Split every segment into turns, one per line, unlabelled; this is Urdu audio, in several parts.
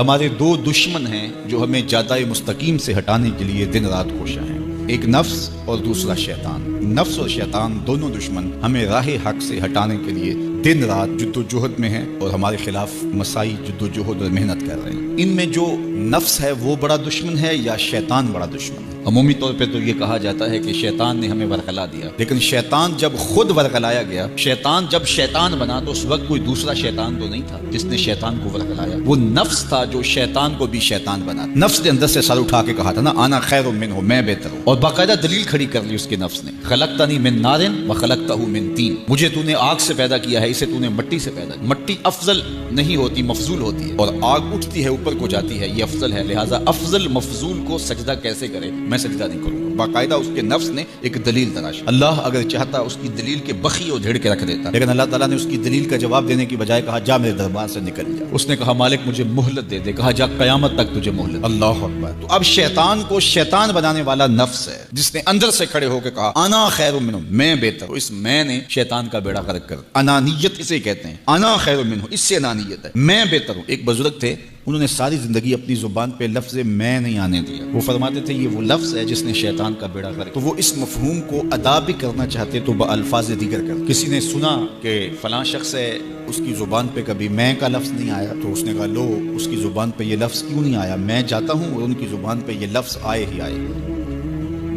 ہمارے دو دشمن ہیں جو ہمیں جادہ مستقیم سے ہٹانے کے لیے دن رات کوشاں ہیں، ایک نفس اور دوسرا شیطان۔ نفس اور شیطان دونوں دشمن ہمیں راہ حق سے ہٹانے کے لیے دن رات جد و جہد میں ہیں اور ہمارے خلاف مساعی جد و جہد اور محنت کر رہے ہیں۔ ان میں جو نفس ہے وہ بڑا دشمن ہے یا شیطان بڑا دشمن ہے؟ عمومی طور پہ تو یہ کہا جاتا ہے کہ شیطان نے ہمیں ورغلا دیا، لیکن شیطان جب خود ورغلایا گیا، شیطان جب شیطان بنا تو اس وقت کوئی دوسرا شیطان تو نہیں تھا جس نے شیطان کو ورغلایا، وہ نفس تھا جو شیطان کو بھی شیطان بنا۔ نفس نے اندر سے سر اٹھا کے کہا تھا نا، انا خیر منہ، میں بہتر ہوں، اور باقاعدہ دلیل کھڑی کر لی اس کے نفس نے، خلقتنی من نار وخلقتہ من طین، مجھے تو نے آگ سے پیدا کیا ہے، اسے تو نے مٹی سے پیدا کیا۔ مٹی افضل نہیں ہوتی، مفضول ہوتی ہے، اور آگ اٹھتی ہے اوپر کو جاتی ہے، یہ افضل ہے، لہٰذا افضل مفضول کو سجدہ کیسے کرے، میں سجدہ نہیں کروں گا۔ باقاعدہ اس کے نفس نے ایک دلیل تراش۔ اللہ اگر چاہتا اس کی دلیل کے بخی اور جھڑ کے رکھ دیتا، لیکن اللہ تعالیٰ نے اس کی دلیل کا جواب دینے کی بجائے کہا جا میرے دربار سے نکل جا۔ اس نے کہا مالک مجھے مہلت دے دے، کہا جا قیامت تک تجھے مہلت۔ اللہ اکبر۔ تو اب شیطان کو شیطان بنانے والا نفس ہے جس نے اندر سے کھڑے ہو کے کہا انا خیر منہ، میں بہتر ہوں۔ اس میں نے شیطان کا بیڑا غرق کر، انانیت اسے کہتے ہیں، انا خیر منہ، اس سے انانیت ہے، میں بہتر ہوں۔ ایک بزرگ تھے، انہوں نے ساری زندگی اپنی زبان پہ لفظ میں نہیں آنے دیا۔ وہ فرماتے تھے یہ وہ لفظ ہے جس نے شیطان کا بیڑا غرق۔ تو وہ اس مفہوم کو ادا بھی کرنا چاہتے تو بالفاظ دیگر کر۔ کسی نے سنا کہ فلاں شخص ہے، اس کی زبان پہ کبھی میں کا لفظ نہیں آیا، تو اس نے کہا لو اس کی زبان پہ یہ لفظ کیوں نہیں آیا، میں جاتا ہوں اور ان کی زبان پہ یہ لفظ آئے ہی آئے۔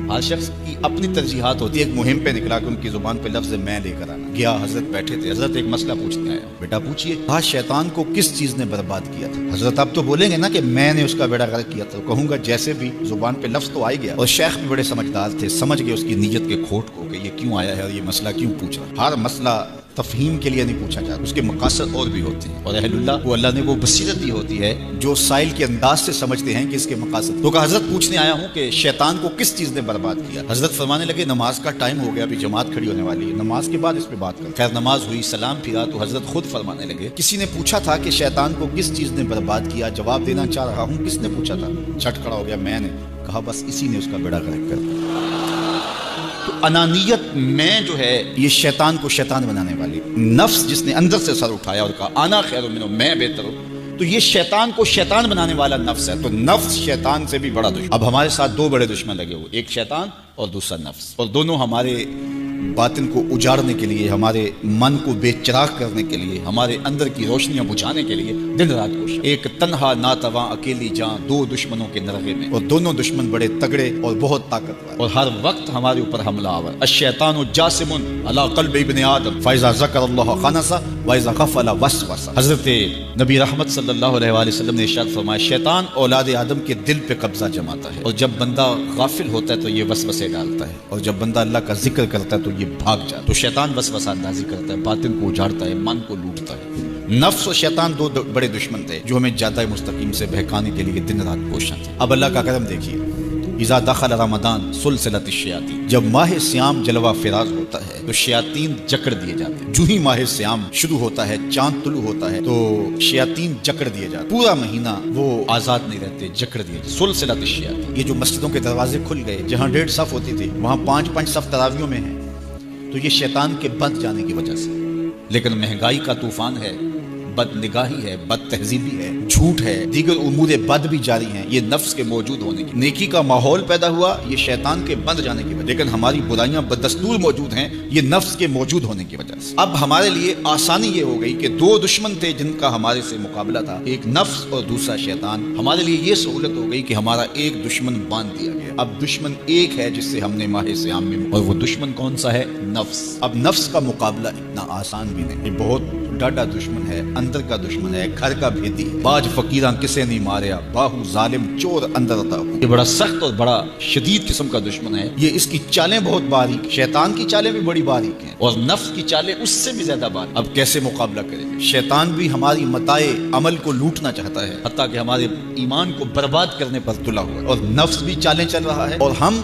ہر شخص کی اپنی ترجیحات ہوتی ہے، ایک مہم پہ نکلا کہ ان کی زبان پہ لفظ میں لے کر آنا گیا۔ حضرت بیٹھے تھے، حضرت ایک مسئلہ پوچھنے آیا، بیٹا پوچھئے، کہا شیطان کو کس چیز نے برباد کیا تھا؟ حضرت آپ تو بولیں گے نا کہ میں نے اس کا بیڑا غرق کیا تھا، کہوں گا جیسے بھی زبان پہ لفظ تو آ گیا۔ اور شیخ بھی بڑے سمجھدار تھے، سمجھ گئے اس کی نیت کے کھوٹ کو کہ یہ کیوں آیا ہے اور یہ مسئلہ کیوں پوچھ رہا۔ ہر مسئلہ تفہیم کے لیے نہیں پوچھا جاتا، اس کے مقاصد اور بھی ہوتے ہیں، اور اہل اللہ کو اللہ نے وہ بصیرت دی ہوتی ہے جو سائل کے انداز سے سمجھتے ہیں کہ اس کے مقاصد۔ تو کہا حضرت پوچھنے آیا ہوں کہ شیطان کو کس چیز نے برباد کیا؟ حضرت فرمانے لگے نماز کا ٹائم ہو گیا، ابھی جماعت کھڑی ہونے والی ہے، نماز کے بعد اس پہ بات کریں۔ خیر نماز ہوئی، سلام پھرا تو حضرت خود فرمانے لگے کسی نے پوچھا تھا کہ شیطان کو کس چیز نے برباد کیا، جواب دینا چاہ رہا ہوں، کس نے پوچھا تھا؟ چھٹ کھڑا ہو گیا میں نے، کہا بس اسی نے اس کا بیڑا غرق کر دیا۔ تو انانیت میں جو ہے یہ شیطان کو شیطان بنانے والی، نفس جس نے اندر سے سر اٹھایا اور کہا انا خیر منہ، میں بہتر ہوں، تو یہ شیطان کو شیطان بنانے والا نفس ہے۔ تو نفس شیطان سے بھی بڑا دشمن۔ اب ہمارے ساتھ دو بڑے دشمن لگے ہوئے، ایک شیطان اور دوسرا نفس، اور دونوں ہمارے باطن کو اجاڑنے کے لیے، ہمارے من کو بے چراغ کرنے کے لیے، ہمارے اندر کی روشنیاں بجھانے کے لیے دن رات کوشش۔ ایک تنہا ناتواں اکیلی جان، دو دشمنوں کے نرغے میں، اور دونوں دشمن بڑے تگڑے اور بہت طاقتور، اور ہر وقت ہمارے اوپر حملہ آور۔ الشیطان جاسم علی قلب ابن آدم فاذا ذکر اللہ خنس واذا غفل وسوس۔ حضرت نبی رحمت صلی اللہ علیہ وآلہ وسلم نے ارشاد فرمایا شیطان اولاد آدم کے دل پہ قبضہ جماتا ہے، اور جب بندہ غافل ہوتا ہے تو یہ وسوسے ڈالتا ہے، اور جب بندہ اللہ کا ذکر کرتا ہے تو یہ بھاگ جاتا ہے۔ تو شیطان وسوسہ اندازی کرتا ہے، باطن کو اجاڑتا ہے، من کو لوٹتا ہے۔ نفس اور شیطان دو بڑے دشمن تھے جو ہمیں جادہ مستقیم سے بہکانے کے لیے دن رات کوشاں تھے۔ اب اللہ کا کرم دیکھیے، اذا دخل رمضان سلسلت الشیاطین، جب ماہ سیام جلوہ فراز ہوتا ہے تو شیاطین جکڑ دیے جاتے ہیں۔ جو ہی ماہ سیام شروع ہوتا ہے، چاند طلوع ہوتا ہے تو شیاطین جکڑ دیے جاتے ہیں، پورا مہینہ وہ آزاد نہیں رہتے، جکڑ دیے جاتے۔ سلسلت الشیاطین، یہ جو مسجدوں کے دروازے کھل گئے، جہاں 1.5 صف ہوتی تھی وہاں 5 صف تراویوں میں ہیں، تو یہ شیطان کے بند جانے کی وجہ سے۔ لیکن مہنگائی کا طوفان ہے، بد نگاہی ہے، بد تہذیبی ہے، جھوٹ ہے، دیگر امور بد بھی جاری ہیں، یہ نفس کے موجود ہونے کی، نیکی کا ماحول پیدا ہوا یہ شیطان کے بند جانے کی وجہ، لیکن ہماری برائیاں بدستور موجود ہیں یہ نفس کے موجود ہونے کی وجہ سے۔ اب ہمارے لیے آسانی یہ ہو گئی کہ دو دشمن تھے جن کا ہمارے سے مقابلہ تھا، ایک نفس اور دوسرا شیطان، ہمارے لیے یہ سہولت ہو گئی کہ ہمارا ایک دشمن باندھ دیا گیا۔ اب دشمن ایک ہے جس سے ہم نے ماہ سیام میں، اور وہ دشمن کون سا ہے؟ نفس۔ اب نفس کا مقابلہ اتنا آسان بھی نہیں، یہ بہت ڈاڈا دشمن ہے، اندر کا دشمن ہے، گھر کا بھیدی، باج فقیراں کسے نہیں ماریا، باہو ظالم چور اندر اتا ہو۔ یہ بڑا سخت اور بڑا شدید قسم کا دشمن ہے، یہ اس کی چالیں بہت باریک، شیطان کی چالیں بھی بڑی باریک ہیں اور نفس کی چالیں اس سے بھی زیادہ باریک۔ اب کیسے مقابلہ کریں؟ شیطان بھی ہماری متاع عمل کو لوٹنا چاہتا ہے، حتیٰ کہ ہمارے ایمان کو برباد کرنے پر تلا ہوا ہے، اور نفس بھی چالیں چل رہا ہے، اور ہم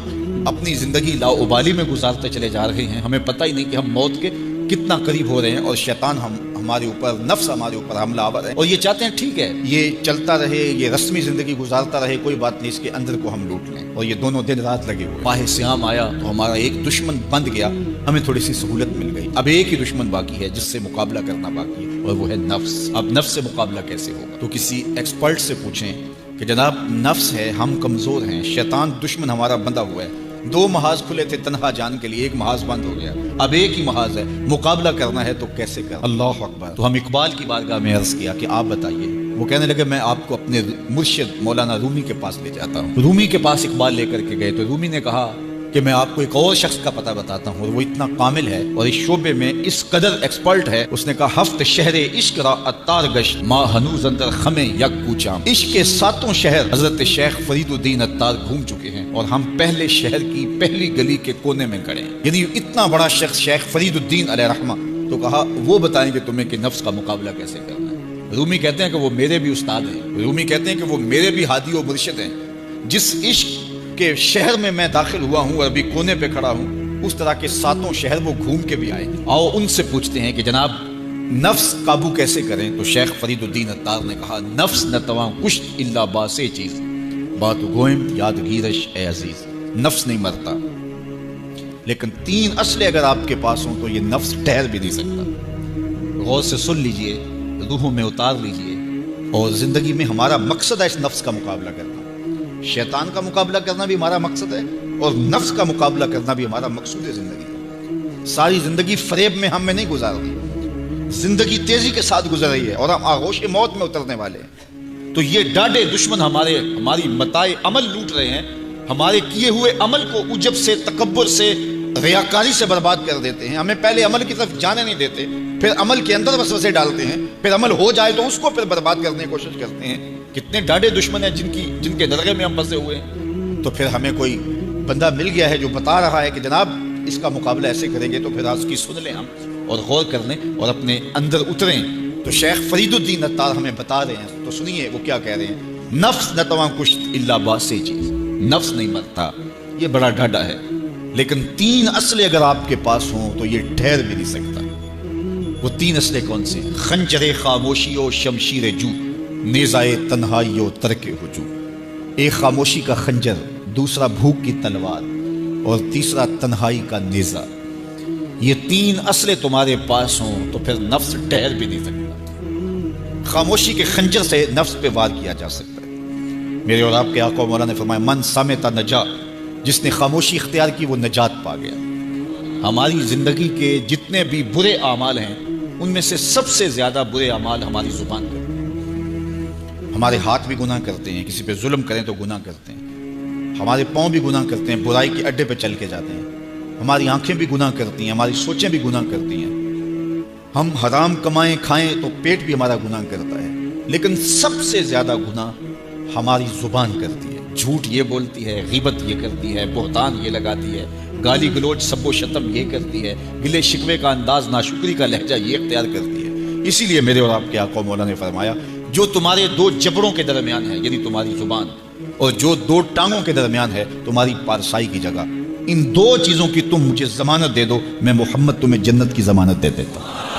اپنی زندگی لاؤبالی میں گزارتے چلے جا رہے ہیں، ہمیں پتہ ہی نہیں کہ ہم موت کے کتنا قریب ہو رہے ہیں، اور شیطان ہمارے اوپر، نفس ہمارے اوپر حملہ آور ہے، اور یہ چاہتے ہیں ٹھیک ہے یہ چلتا رہے، یہ رسمی زندگی گزارتا رہے، کوئی بات نہیں، اس کے اندر کو ہم لوٹ لیں، اور یہ دونوں دن رات لگے ہوئے۔ ماہ سیام آیا تو ہمارا ایک دشمن بند گیا، ہمیں تھوڑی سی سہولت مل گئی، اب ایک ہی دشمن باقی ہے جس سے مقابلہ کرنا باقی ہے۔ اور وہ ہے نفس. اب نفس سے مقابلہ کیسے ہوگا؟ تو کسی ایکسپرٹ سے پوچھیں کہ جناب نفس ہے، ہم کمزور ہیں، شیطان دشمن ہمارا بندہ ہوا ہے، 2 محاذ کھلے تھے تنہا جان کے لیے، 1 محاذ بند ہو گیا، اب 1 ہی محاذ ہے، مقابلہ کرنا ہے تو کیسے کرنا؟ اللہ اکبر. تو ہم اقبال کی بارگاہ میں عرض کیا کہ آپ بتائیے. وہ کہنے لگے میں آپ کو اپنے مرشد مولانا رومی کے پاس لے جاتا ہوں. رومی کے پاس اقبال لے کر کے گئے تو رومی نے کہا کہ میں آپ کو ایک اور شخص کا پتہ بتاتا ہوں، اور وہ اتنا کامل ہے اور اس شعبے میں اس قدر ایکسپرٹ ہے. اس نے کہا ہفت شہر عشق را اتار گشت ما ہنوز اندر خمے یک کوچام. عشق کے 7 شہر حضرت شیخ فرید الدین اتار گھوم چکے ہیں اور ہم پہلے شہر کی پہلی گلی کے کونے میں کھڑے ہیں. یعنی اتنا بڑا شخص شیخ فرید الدین علیہ رحمہ. تو کہا وہ بتائیں گے تمہیں کہ نفس کا مقابلہ کیسے کرنا ہے. رومی کہتے ہیں کہ وہ میرے بھی استاد ہیں، رومی کہتے ہیں کہ وہ میرے بھی ہادی و مرشد ہیں. جس عشق کہ شہر میں میں داخل ہوا ہوں اور ابھی کونے پہ کھڑا ہوں، اس طرح کے 7 شہر وہ گھوم کے بھی آئے. آؤ ان سے پوچھتے ہیں کہ جناب نفس قابو کیسے کریں. تو شیخ فرید الدین اتار نے کہا نفس نہ تواں کشت الا باسے چیز بات گوئم یادگیرش اے عزیز. نفس نہیں مرتا، لیکن 3 اسلحے اگر آپ کے پاس ہوں تو یہ نفس ٹھہر بھی نہیں سکتا. غور سے سن لیجئے، روحوں میں اتار لیجئے، اور زندگی میں ہمارا مقصد ہے اس نفس کا مقابلہ کرنا. شیطان کا مقابلہ کرنا بھی ہمارا مقصد ہے اور نفس کا مقابلہ کرنا بھی ہمارا مقصود ہے. زندگی ساری زندگی فریب میں ہم میں نہیں گزارنی، زندگی تیزی کے ساتھ گزر رہی ہے اور ہم آغوش موت میں اترنے والے ہیں. تو یہ ڈاڈے دشمن ہماری متاع عمل لوٹ رہے ہیں، ہمارے کیے ہوئے عمل کو عجب سے، تکبر سے، ریاکاری سے برباد کر دیتے ہیں. ہمیں پہلے عمل کی طرف جانے نہیں دیتے، پھر عمل کے اندر وسوسے ڈالتے ہیں، پھر عمل ہو جائے تو اس کو پھر برباد کرنے کی کوشش کرتے ہیں. کتنے ڈاڈے دشمن ہیں جن کے درگے میں ہم پھنسے ہوئے ہیں. تو پھر ہمیں کوئی بندہ مل گیا ہے جو بتا رہا ہے کہ جناب اس کا مقابلہ ایسے کریں گے، تو پھر آج کی سن لیں ہم اور غور کر لیں اور اپنے اندر اتریں. تو شیخ فرید الدین اتار ہمیں بتا رہے ہیں، تو سنیے وہ کیا کہہ رہے ہیں. نفس نہ تواں کشت الا باسے چیز. نفس نہیں مرتا، یہ بڑا ڈاڈا ہے، لیکن 3 اسلحے اگر آپ کے پاس ہوں تو یہ ٹھہر بھی نہیں سکتا. وہ 3 اسلحے کون سے؟ خنجر خاموشی و شمشیر جو، نیزائے تنہائی و ترک ہجوم. ایک خاموشی کا خنجر، دوسرا بھوک کی تلوار، اور تیسرا تنہائی کا نیزہ. یہ 3 اسلحے تمہارے پاس ہوں تو پھر نفس ٹھہر بھی نہیں سکتا. خاموشی کے خنجر سے نفس پہ وار کیا جا سکتا ہے. میرے اور آپ کے آقا و مولا نے فرمایا من سامتا نجا، جس نے خاموشی اختیار کی وہ نجات پا گیا. ہماری زندگی کے جتنے بھی برے اعمال ہیں ان میں سے سب سے زیادہ برے اعمال ہماری زبان کے. ہمارے ہاتھ بھی گناہ کرتے ہیں، کسی پہ ظلم کریں تو گناہ کرتے ہیں. ہمارے پاؤں بھی گناہ کرتے ہیں، برائی کے اڈے پہ چل کے جاتے ہیں. ہماری آنکھیں بھی گناہ کرتی ہیں، ہماری سوچیں بھی گناہ کرتی ہیں. ہم حرام کمائیں کھائیں تو پیٹ بھی ہمارا گناہ کرتا ہے. لیکن سب سے زیادہ گناہ ہماری زبان کرتی ہے. جھوٹ یہ بولتی ہے، غیبت یہ کرتی ہے، بہتان یہ لگاتی ہے، گالی گلوچ سب و شتم یہ کرتی ہے، گلے شکوے کا انداز، ناشکری کا لہجہ یہ اختیار کرتی ہے. اسی لیے میرے اور آپ کے آقا مولا نے فرمایا جو تمہارے 2 جبڑوں کے درمیان ہے، یعنی تمہاری زبان، اور جو 2 ٹانگوں کے درمیان ہے تمہاری پارسائی کی جگہ، ان 2 چیزوں کی تم مجھے ضمانت دے دو، میں محمد تمہیں جنت کی ضمانت دے دیتا ہوں.